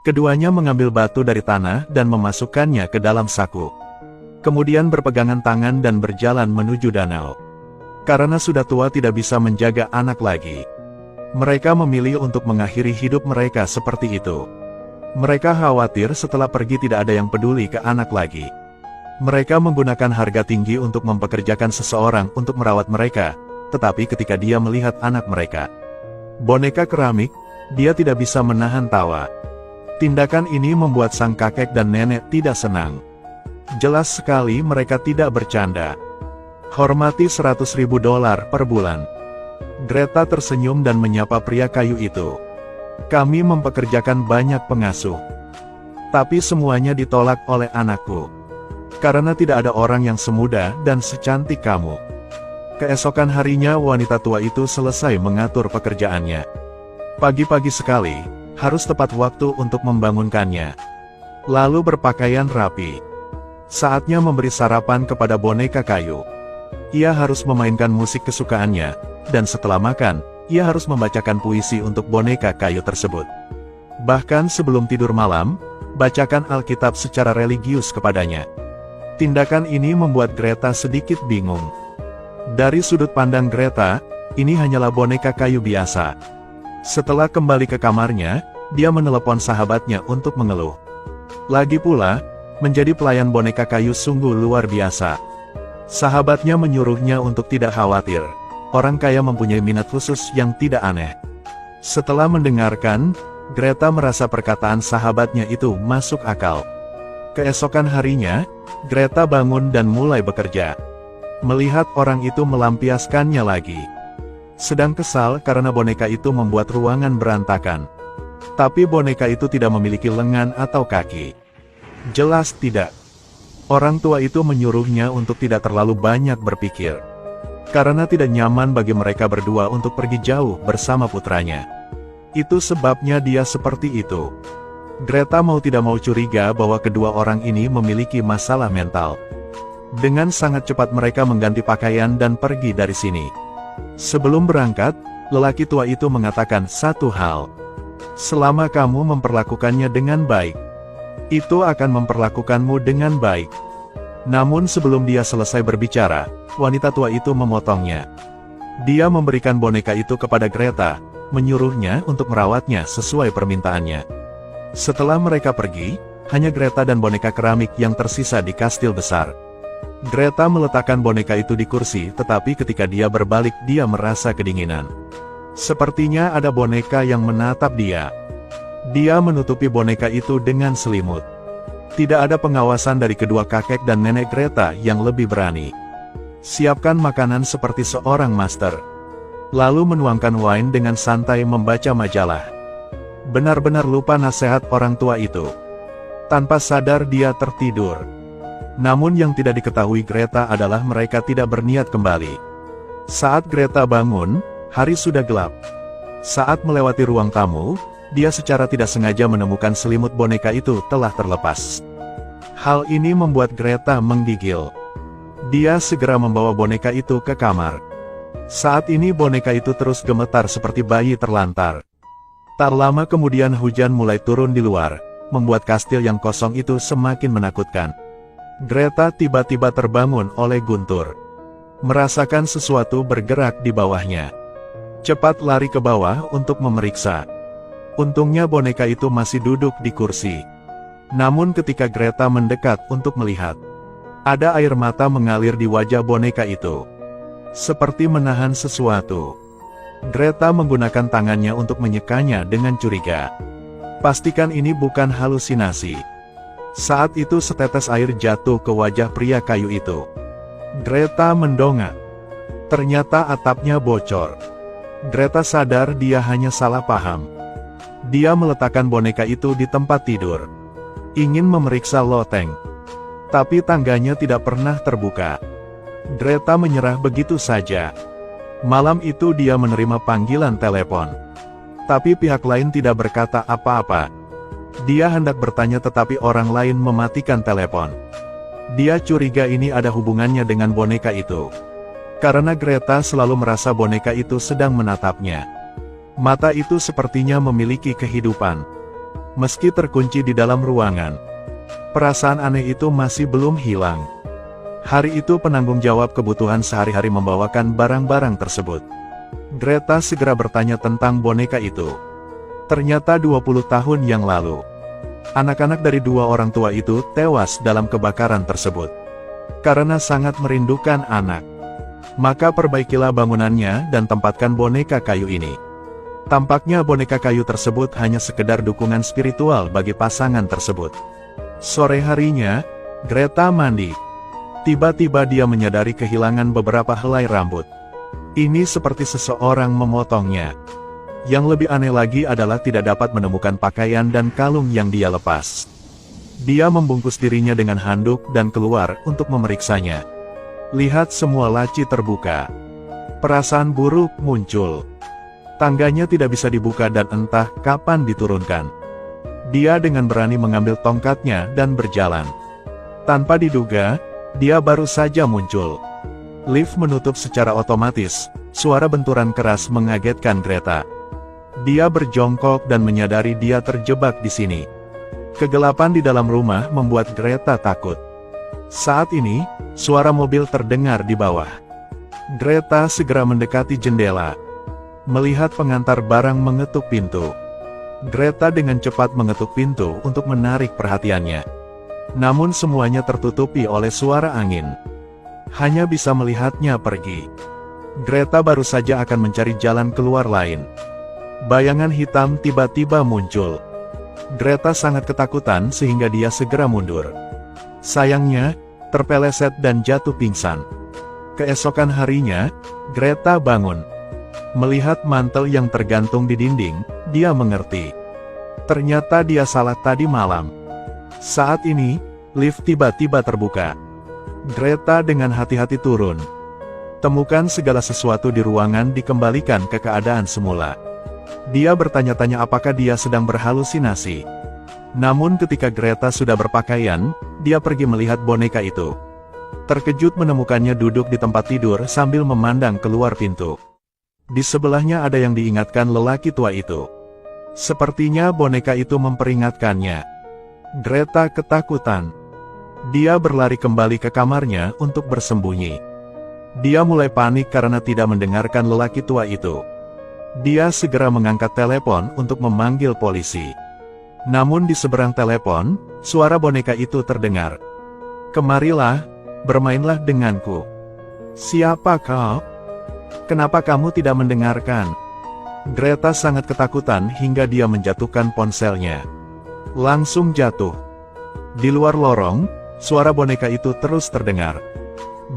Keduanya mengambil batu dari tanah dan memasukkannya ke dalam saku. Kemudian berpegangan tangan dan berjalan menuju danau. Karena sudah tua tidak bisa menjaga anak lagi, mereka memilih untuk mengakhiri hidup mereka seperti itu. Mereka khawatir setelah pergi tidak ada yang peduli ke anak lagi. Mereka menggunakan harga tinggi untuk mempekerjakan seseorang untuk merawat mereka, tetapi ketika dia melihat anak mereka, boneka keramik, dia tidak bisa menahan tawa. Tindakan ini membuat sang kakek dan nenek tidak senang. Jelas sekali mereka tidak bercanda. Hormati $100.000 per bulan. Greta tersenyum dan menyapa pria kayu itu. Kami mempekerjakan banyak pengasuh, tapi semuanya ditolak oleh anakku. Karena tidak ada orang yang semuda dan secantik kamu. Keesokan harinya wanita tua itu selesai mengatur pekerjaannya. Pagi-pagi sekali, harus tepat waktu untuk membangunkannya. Lalu berpakaian rapi. Saatnya memberi sarapan kepada boneka kayu. Ia harus memainkan musik kesukaannya, dan setelah makan, ia harus membacakan puisi untuk boneka kayu tersebut. Bahkan sebelum tidur malam, bacakan Alkitab secara religius kepadanya. Tindakan ini membuat Greta sedikit bingung. Dari sudut pandang Greta, ini hanyalah boneka kayu biasa. Setelah kembali ke kamarnya, dia menelepon sahabatnya untuk mengeluh. Lagi pula, menjadi pelayan boneka kayu sungguh luar biasa. Sahabatnya menyuruhnya untuk tidak khawatir. Orang kaya mempunyai minat khusus yang tidak aneh. Setelah mendengarkan, Greta merasa perkataan sahabatnya itu masuk akal. Keesokan harinya, Greta bangun dan mulai bekerja. Melihat orang itu melampiaskannya lagi. Sedang kesal karena boneka itu membuat ruangan berantakan. Tapi boneka itu tidak memiliki lengan atau kaki. Jelas tidak. Orang tua itu menyuruhnya untuk tidak terlalu banyak berpikir. Karena tidak nyaman bagi mereka berdua untuk pergi jauh bersama putranya. Itu sebabnya dia seperti itu. Greta mau tidak mau curiga bahwa kedua orang ini memiliki masalah mental. Dengan sangat cepat mereka mengganti pakaian dan pergi dari sini. Sebelum berangkat, lelaki tua itu mengatakan satu hal. Selama kamu memperlakukannya dengan baik, itu akan memperlakukanmu dengan baik. Namun sebelum dia selesai berbicara, wanita tua itu memotongnya. Dia memberikan boneka itu kepada Greta, menyuruhnya untuk merawatnya sesuai permintaannya. Setelah mereka pergi, hanya Greta dan boneka keramik yang tersisa di kastil besar. Greta meletakkan boneka itu di kursi, tetapi ketika dia berbalik dia merasa kedinginan. Sepertinya ada boneka yang menatap dia. Dia menutupi boneka itu dengan selimut. Tidak ada pengawasan dari kedua kakek dan nenek Greta yang lebih berani. Siapkan makanan seperti seorang master. Lalu menuangkan wine dengan santai membaca majalah. Benar-benar lupa nasihat orang tua itu. Tanpa sadar dia tertidur. Namun yang tidak diketahui Greta adalah mereka tidak berniat kembali. Saat Greta bangun, hari sudah gelap. Saat melewati ruang tamu, dia secara tidak sengaja menemukan selimut boneka itu telah terlepas. Hal ini membuat Greta menggigil. Dia segera membawa boneka itu ke kamar. Saat ini boneka itu terus gemetar seperti bayi terlantar. Tak lama kemudian hujan mulai turun di luar, membuat kastil yang kosong itu semakin menakutkan. Greta tiba-tiba terbangun oleh guntur. Merasakan sesuatu bergerak di bawahnya. Cepat lari ke bawah untuk memeriksa. Untungnya boneka itu masih duduk di kursi. Namun ketika Greta mendekat untuk melihat, ada air mata mengalir di wajah boneka itu. Seperti menahan sesuatu. Greta menggunakan tangannya untuk menyekanya dengan curiga. Pastikan ini bukan halusinasi. Saat itu setetes air jatuh ke wajah pria kayu itu. Greta mendongak. Ternyata atapnya bocor. Greta sadar dia hanya salah paham. Dia meletakkan boneka itu di tempat tidur. Ingin memeriksa loteng. Tapi tangganya tidak pernah terbuka. Greta menyerah begitu saja. Malam itu dia menerima panggilan telepon. Tapi pihak lain tidak berkata apa-apa. Dia hendak bertanya tetapi orang lain mematikan telepon. Dia curiga ini ada hubungannya dengan boneka itu. Karena Greta selalu merasa boneka itu sedang menatapnya. Mata itu sepertinya memiliki kehidupan. Meski terkunci di dalam ruangan, perasaan aneh itu masih belum hilang. Hari itu penanggung jawab kebutuhan sehari-hari membawakan barang-barang tersebut. Greta segera bertanya tentang boneka itu. Ternyata 20 tahun yang lalu, anak-anak dari dua orang tua itu tewas dalam kebakaran tersebut. Karena sangat merindukan anak, maka perbaikilah bangunannya dan tempatkan boneka kayu ini. Tampaknya boneka kayu tersebut hanya sekedar dukungan spiritual bagi pasangan tersebut. Sore harinya, Greta mandi. Tiba-tiba dia menyadari kehilangan beberapa helai rambut. Ini seperti seseorang memotongnya. Yang lebih aneh lagi adalah tidak dapat menemukan pakaian dan kalung yang dia lepas. Dia membungkus dirinya dengan handuk dan keluar untuk memeriksanya. Lihat, semua laci terbuka. Perasaan buruk muncul. Tangganya tidak bisa dibuka dan entah kapan diturunkan. Dia dengan berani mengambil tongkatnya dan berjalan. Tanpa diduga, dia baru saja muncul. Lift menutup secara otomatis. Suara benturan keras mengagetkan Greta. Dia berjongkok dan menyadari dia terjebak di sini. Kegelapan di dalam rumah membuat Greta takut. Saat ini, suara mobil terdengar di bawah. Greta segera mendekati jendela. Melihat pengantar barang mengetuk pintu. Greta dengan cepat mengetuk pintu untuk menarik perhatiannya. Namun semuanya tertutupi oleh suara angin. Hanya bisa melihatnya pergi. Greta baru saja akan mencari jalan keluar lain. Bayangan hitam tiba-tiba muncul. Greta sangat ketakutan sehingga dia segera mundur. Sayangnya, terpeleset dan jatuh pingsan. Keesokan harinya, Greta bangun. Melihat mantel yang tergantung di dinding, dia mengerti. Ternyata dia salah tadi malam. Saat ini, lift tiba-tiba terbuka. Greta dengan hati-hati turun. Temukan segala sesuatu di ruangan dikembalikan ke keadaan semula. Dia bertanya-tanya apakah dia sedang berhalusinasi. Namun ketika Greta sudah berpakaian, dia pergi melihat boneka itu. Terkejut menemukannya duduk di tempat tidur sambil memandang keluar pintu. Di sebelahnya ada yang diingatkan lelaki tua itu. Sepertinya boneka itu memperingatkannya. Greta ketakutan. Dia berlari kembali ke kamarnya untuk bersembunyi. Dia mulai panik karena tidak mendengarkan lelaki tua itu. Dia segera mengangkat telepon untuk memanggil polisi. Namun di seberang telepon, suara boneka itu terdengar. "Kemarilah, bermainlah denganku." "Siapa kau? Kenapa kamu tidak mendengarkan?" Greta sangat ketakutan hingga dia menjatuhkan ponselnya. Langsung jatuh. Di luar lorong, suara boneka itu terus terdengar.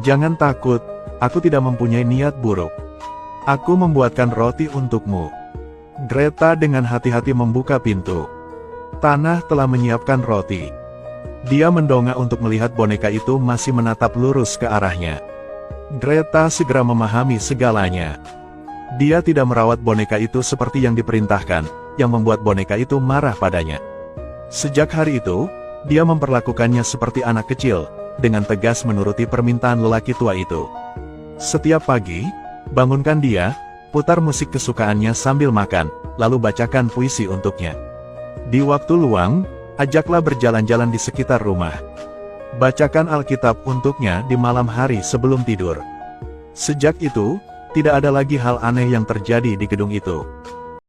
"Jangan takut, aku tidak mempunyai niat buruk. Aku membuatkan roti untukmu." Greta dengan hati-hati membuka pintu. Tanah telah menyiapkan roti. Dia mendongak untuk melihat boneka itu masih menatap lurus ke arahnya. Greta segera memahami segalanya. Dia tidak merawat boneka itu seperti yang diperintahkan, yang membuat boneka itu marah padanya. Sejak hari itu, dia memperlakukannya seperti anak kecil, dengan tegas menuruti permintaan lelaki tua itu. Setiap pagi, bangunkan dia, putar musik kesukaannya sambil makan, lalu bacakan puisi untuknya. Di waktu luang, ajaklah berjalan-jalan di sekitar rumah. Bacakan Alkitab untuknya di malam hari sebelum tidur. Sejak itu, tidak ada lagi hal aneh yang terjadi di gedung itu.